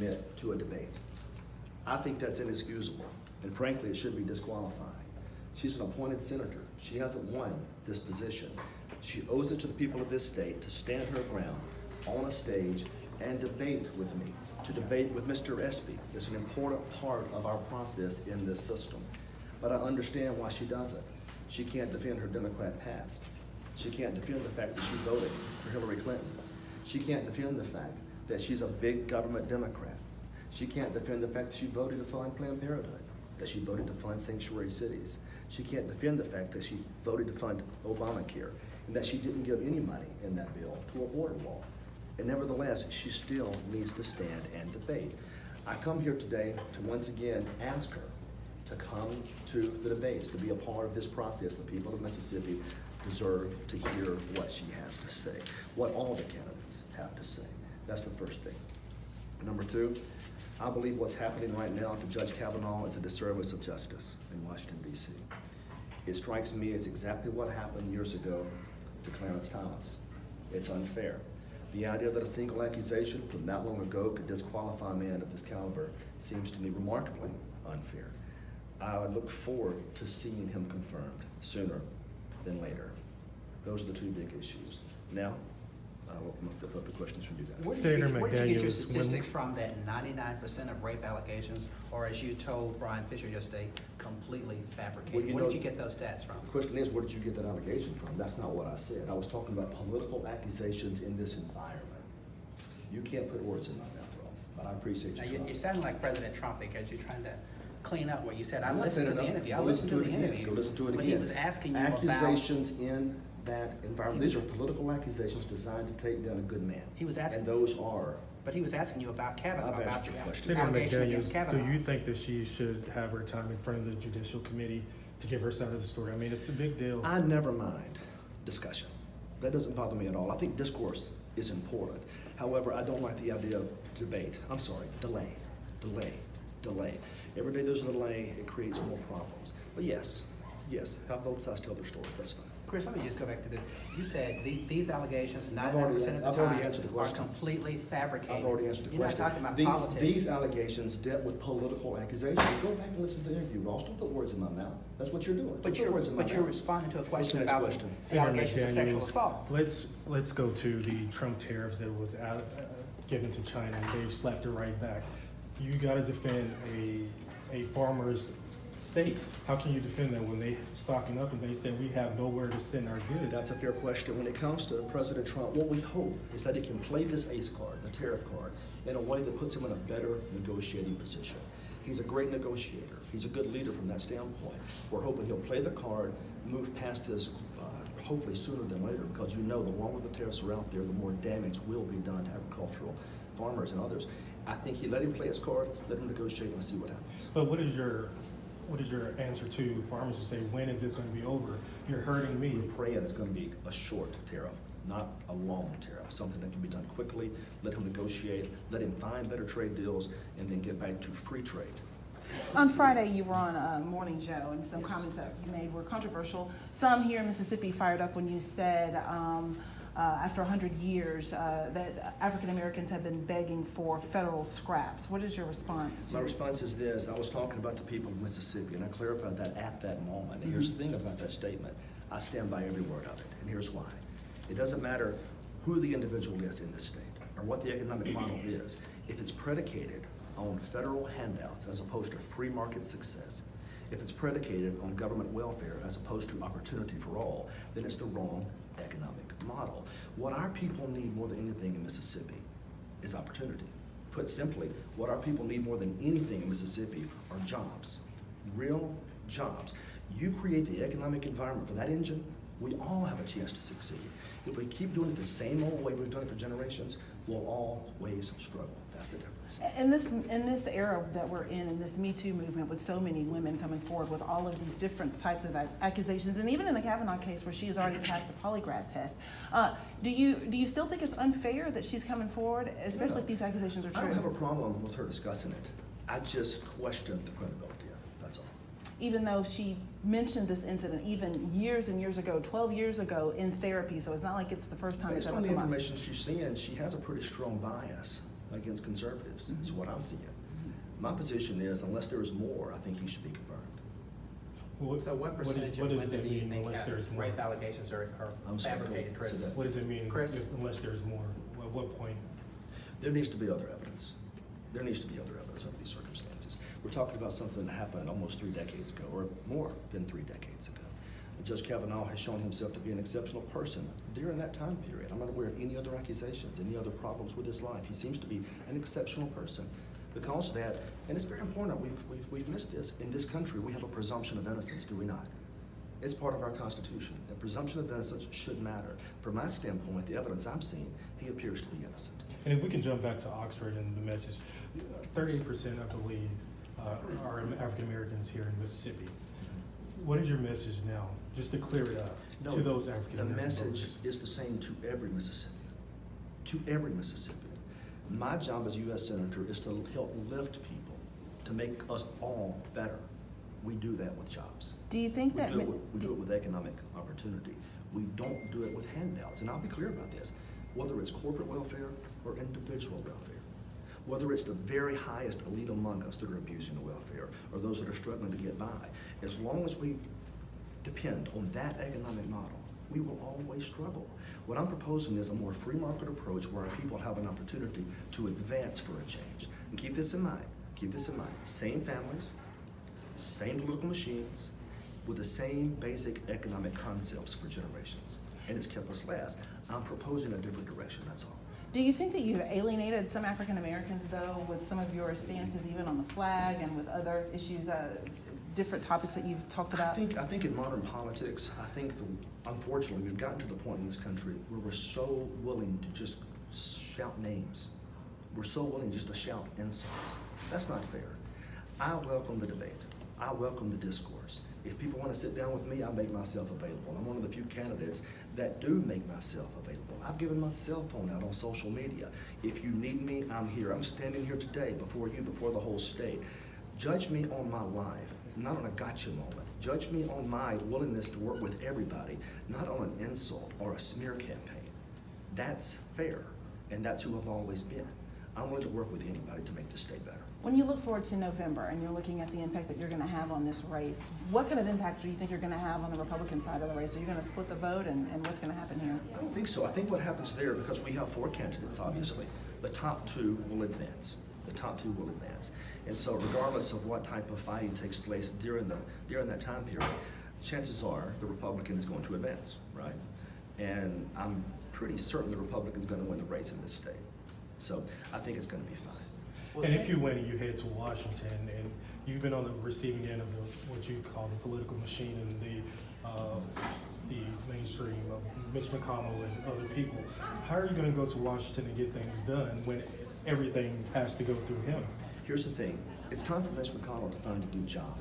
submit to a debate. I think that's inexcusable, and frankly, it should be disqualifying. She's an appointed senator. She hasn't won this position. She owes it to the people of this state to stand her ground on a stage and debate with me, to debate with Mr. Espy. It's an important part of our process in this system. But I understand why she doesn't. She can't defend her Democrat past. She can't defend the fact that she voted for Hillary Clinton. She can't defend the fact that she's a big government Democrat. She can't defend the fact that she voted to fund Planned Parenthood, that she voted to fund sanctuary cities. She can't defend the fact that she voted to fund Obamacare and that she didn't give any money in that bill to a border wall. And nevertheless, she still needs to stand and debate. I come here today to once again ask her to come to the debates, to be a part of this process. The people of Mississippi deserve to hear what she has to say, what all the candidates have to say. That's the first thing. Number two, I believe what's happening right now to Judge Kavanaugh is a disservice of justice in Washington, D.C. It strikes me as exactly what happened years ago to Clarence Thomas. It's unfair. The idea that a single accusation from that long ago could disqualify a man of this caliber seems to me remarkably unfair. I would look forward to seeing him confirmed sooner than later. Those are the two big issues. Now, I'll open myself up to questions from you guys. Where did you get your statistics from that 99% of rape allegations, or as you told Brian Fisher yesterday, completely fabricated? Where did you get those stats from? The question is, where did you get that allegation from? That's not what I said. I was talking about political accusations in this environment. You can't put words in my mouth, Ross, but I appreciate you trying. You sound like President Trump because you're trying to clean up what you said. I listened to the interview. Go listen to the interview. Go listen to it again. But he was asking you accusations in that environment. These are political accusations designed to take down a good man. He was asking, and those are. But he was asking you about Kavanaugh, about the Senator allegation against McDaniel, Kavanaugh. do you think that she should have her time in front of the Judicial Committee to give her side of the story? I mean, it's a big deal. I never mind discussion. That doesn't bother me at all. I think discourse is important. However, I don't like the idea of debate. I'm sorry, delay. Every day there's a delay, it creates more problems. But yes, have both sides tell their stories, that's fine. Chris, let me just go back to this. You said these allegations, 99% of I've the already time, answered the are question. completely fabricated. I've already answered the You're question. not talking about politics. These allegations dealt with political accusations. Go back and listen to the interview, Ross. Don't put words in my mouth. That's what you're doing. But you're responding to a question What's the about next question? the allegations of sexual assault. Let's go to the Trump tariffs that was given to China, and they slapped it right back. You got to defend a farmer's state. How can you defend that when they stocking up and they say we have nowhere to send our goods? That's a fair question. When it comes to President Trump, what we hope is that he can play this ACE card, the tariff card, in a way that puts him in a better negotiating position. He's a great negotiator. He's a good leader from that standpoint. We're hoping he'll play the card, move past this hopefully sooner than later, because you know the longer the tariffs are out there, the more damage will be done to agricultural farmers and others. I think he let him play his card, let him negotiate, and see what happens. But what is your answer to farmers who say, when is this going to be over? You're hurting me. We're praying it's going to be a short tariff, not a long tariff, something that can be done quickly, let him negotiate, let him find better trade deals, and then get back to free trade. On Friday, you were on Morning Joe, and some comments that you made were controversial. Some here in Mississippi fired up when you said after 100 years that African Americans have been begging for federal scraps. What is your response to? My response is this. I was talking about the people of Mississippi, and I clarified that at that moment. And here's the thing about that statement. I stand by every word of it, and here's why. It doesn't matter who the individual is in this state or what the economic model is. If it's predicated on federal handouts as opposed to free market success, if it's predicated on government welfare as opposed to opportunity for all, then it's the wrong economic model. What our people need more than anything in Mississippi is opportunity. Put simply, what our people need more than anything in Mississippi are jobs, real jobs. You create the economic environment for that engine, we all have a chance to succeed. If we keep doing it the same old way we've done it for generations, we'll always struggle. That's the difference. In this era that we're in this Me Too movement, with so many women coming forward with all of these different types of accusations, and even in the Kavanaugh case where she has already passed the polygraph test, do you still think it's unfair that she's coming forward, especially if these accusations are true? I don't have a problem with her discussing it. I just question the credibility of it. That's all. Even though she mentioned this incident even years and years ago, 12 years ago in therapy, so it's not like it's the first time it's Based ever on the come up. information she's seeing, she has a pretty strong bias against conservatives, is what I'm seeing. My position is, unless there is more, I think he should be confirmed. So what percentage of what does women that do you mean, think unless there's have more? rape allegations are I'm sorry, fabricated, say Chris? that. What does it mean Chris? unless there's more? At what point? There needs to be other evidence. There needs to be other evidence under these circumstances. We're talking about something that happened almost 3 decades ago, or more than 3 decades ago. Judge Kavanaugh has shown himself to be an exceptional person during that time period. I'm not aware of any other accusations, any other problems with his life. He seems to be an exceptional person. Because of that, and it's very important, we've missed this. In this country, we have a presumption of innocence, do we not? It's part of our Constitution. The presumption of innocence should matter. From my standpoint, the evidence I'm seeing, he appears to be innocent. And if we can jump back to Oxford and the message, 38%, I believe, are African Americans here in Mississippi. What is your message now, just to clear it up, to those African American The message voters? is the same to every Mississippian. To every Mississippian. My job as a U.S. Senator is to help lift people, to make us all better. We do that with jobs. Do you think that? We do it with economic opportunity. We don't do it with handouts. And I'll be clear about this. Whether it's corporate welfare or individual welfare, whether it's the very highest elite among us that are abusing the welfare or those that are struggling to get by, as long as we depend on that economic model, we will always struggle. What I'm proposing is a more free market approach where our people have an opportunity to advance for a change. And keep this in mind, same families, same political machines, with the same basic economic concepts for generations. And it's kept us last. I'm proposing a different direction, that's all. Do you think that you've alienated some African Americans, though, with some of your stances, even on the flag and with other issues, different topics that you've talked about? I think in modern politics, unfortunately, we've gotten to the point in this country where we're so willing to just shout names. We're so willing just to shout insults. That's not fair. I welcome the debate. I welcome the discourse. If people want to sit down with me, I make myself available. I'm one of the few candidates that do make myself available. I've given my cell phone out on social media. If you need me, I'm here. I'm standing here today before you, before the whole state. Judge me on my life, not on a gotcha moment. Judge me on my willingness to work with everybody, not on an insult or a smear campaign. That's fair, and that's who I've always been. I'm willing to work with anybody to make this state better. When you look forward to November and you're looking at the impact that you're going to have on this race, what kind of impact do you think you're going to have on the Republican side of the race? Are you going to split the vote, and what's going to happen here? I don't think so. I think what happens there, because we have 4 candidates, obviously, the top 2 will advance. The top 2 will advance. And so regardless of what type of fighting takes place during that time period, chances are the Republican is going to advance, right? And I'm pretty certain the Republican is going to win the race in this state. So I think it's going to be fine. Well, And if you win, you head to Washington, and you've been on the receiving end of what you call the political machine and the mainstream of Mitch McConnell and other people. How are you going to go to Washington and get things done when everything has to go through him? Here's the thing. It's time for Mitch McConnell to find a new job.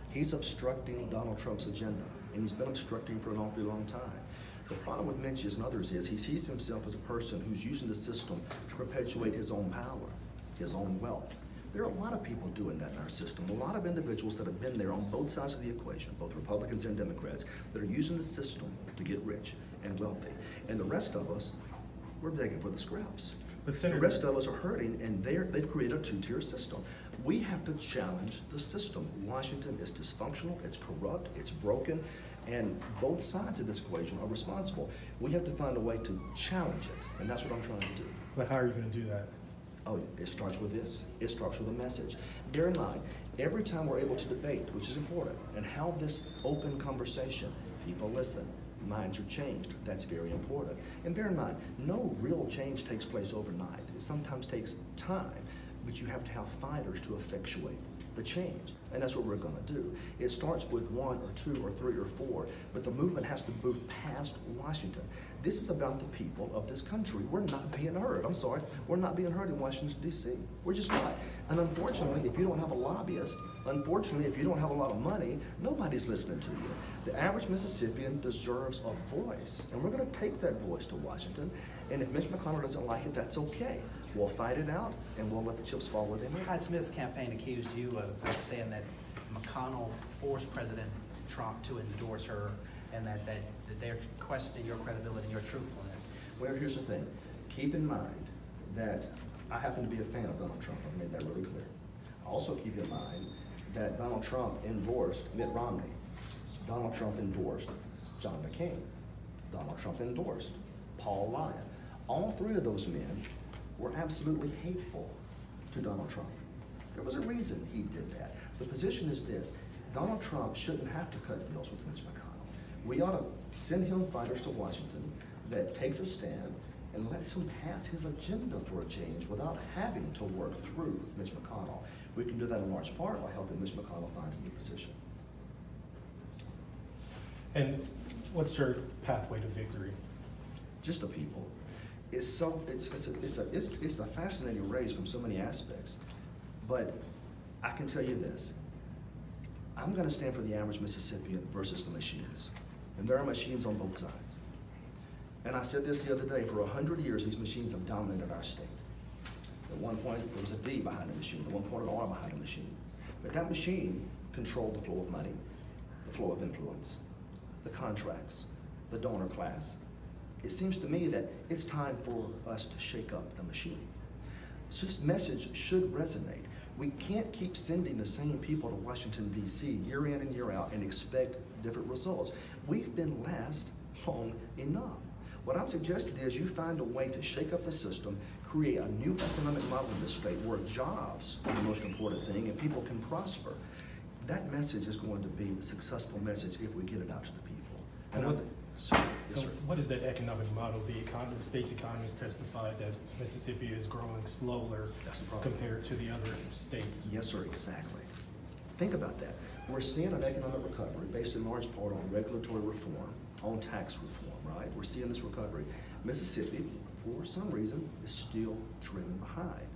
He's obstructing Donald Trump's agenda, and he's been obstructing for an awfully long time. The problem with Mitch and others is he sees himself as a person who's using the system to perpetuate his own power, his own wealth. There are a lot of people doing that in our system, a lot of individuals that have been there on both sides of the equation, both Republicans and Democrats, that are using the system to get rich and wealthy. And the rest of us, we're begging for the scraps. But The Senator, rest of us are hurting, and they've created a 2-tier system. We have to challenge the system. Washington is dysfunctional, it's corrupt, it's broken, and both sides of this equation are responsible. We have to find a way to challenge it, and that's what I'm trying to do. but how are you going to do that? Oh, it starts with this. It starts with a message. Bear in mind, every time we're able to debate, which is important, and have this open conversation, people listen. Minds are changed. That's very important. And bear in mind, no real change takes place overnight. It sometimes takes time, but you have to have fighters to effectuate the change. And that's what we're going to do. It starts with 1 or 2 or 3 or 4, but the movement has to move past Washington. This is about the people of this country. We're not being heard. I'm sorry. We're not being heard in Washington, D.C. We're just not. And unfortunately, if you don't have a lobbyist, unfortunately, if you don't have a lot of money, nobody's listening to you. The average Mississippian deserves a voice, and we're going to take that voice to Washington. And if Mitch McConnell doesn't like it, that's okay. We'll fight it out, and we'll let the chips fall where they may. Hyde Smith's campaign accused you of saying that McConnell forced President Trump to endorse her, and that they're questioning your credibility and your truthfulness. Well, here's the thing. Keep in mind that I happen to be a fan of Donald Trump. I've made that really clear. Also keep in mind that Donald Trump endorsed Mitt Romney. Donald Trump endorsed John McCain. Donald Trump endorsed Paul Ryan. All three of those men were absolutely hateful to Donald Trump. There was a reason he did that. The position is this: Donald Trump shouldn't have to cut deals with Mitch McConnell. We ought to send him fighters to Washington that takes a stand and lets him pass his agenda for a change without having to work through Mitch McConnell. We can do that in large part by helping Mitch McConnell find a new position. And what's your pathway to victory? Just the people. It's a fascinating race from so many aspects, but I can tell you this: I'm going to stand for the average Mississippian versus the machines, and there are machines on both sides. And I said this the other day: for 100 years, these machines have dominated our state. At one point, there was a D behind the machine. At one point, an R behind the machine. But that machine controlled the flow of money, the flow of influence, the contracts, the donor class. It seems to me that it's time for us to shake up the machine. So this message should resonate. We can't keep sending the same people to Washington, D.C. year in and year out and expect different results. We've been last long enough. What I'm suggesting is you find a way to shake up the system, create a new economic model in this state where jobs are the most important thing and people can prosper. That message is going to be a successful message if we get it out to the people. And yes, sir. What is that economic model? The state's economists testified that Mississippi is growing slower compared to the other states. Yes, sir, exactly. Think about that. We're seeing an economic recovery based in large part on regulatory reform, on tax reform, right? We're seeing this recovery. Mississippi, for some reason, is still trailing behind.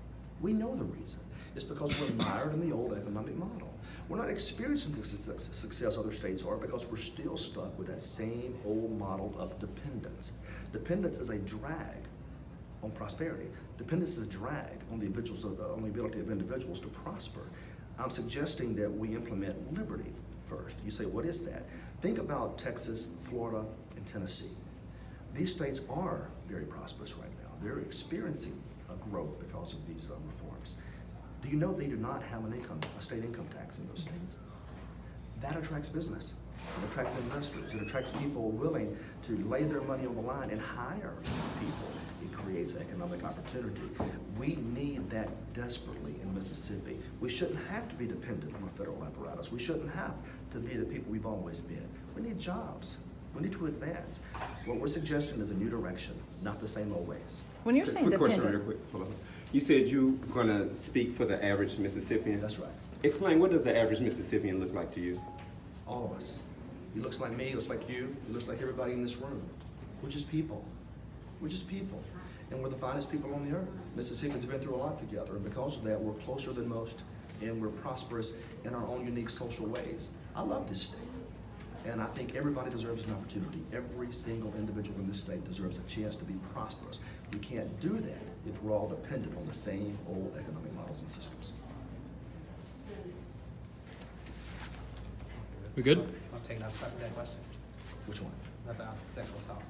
We know the reason. It's because we're mired in the old economic model. We're not experiencing the success other states are because we're still stuck with that same old model of dependence. Dependence is a drag on prosperity. Dependence is a drag on the ability of individuals to prosper. I'm suggesting that we implement liberty first. You say, what is that? Think about Texas, Florida, and Tennessee. These states are very prosperous right now. They're experiencing a growth because of these reforms. Do you know they do not have a state income tax in those states? That attracts business. It attracts investors. It attracts people willing to lay their money on the line and hire people. It creates economic opportunity. We need that desperately in Mississippi. We shouldn't have to be dependent on a federal apparatus. We shouldn't have to be the people we've always been. We need jobs. We need to advance. What we're suggesting is a new direction, not the same old ways. When you're saying quick question, dependent, real quick. Hold on. You said you're going to speak for the average Mississippian. That's right. Explain, what does the average Mississippian look like to you? All of us. He looks like me, he looks like you, he looks like everybody in this room. We're just people. We're just people. And we're the finest people on the earth. Mississippians have been through a lot together, and because of that, we're closer than most, and we're prosperous in our own unique social ways. I love this state. And I think everybody deserves an opportunity. Every single individual in this state deserves a chance to be prosperous. We can't do that if we're all dependent on the same old economic models and systems. We good? I'll take another that question Which one? about sexual assault.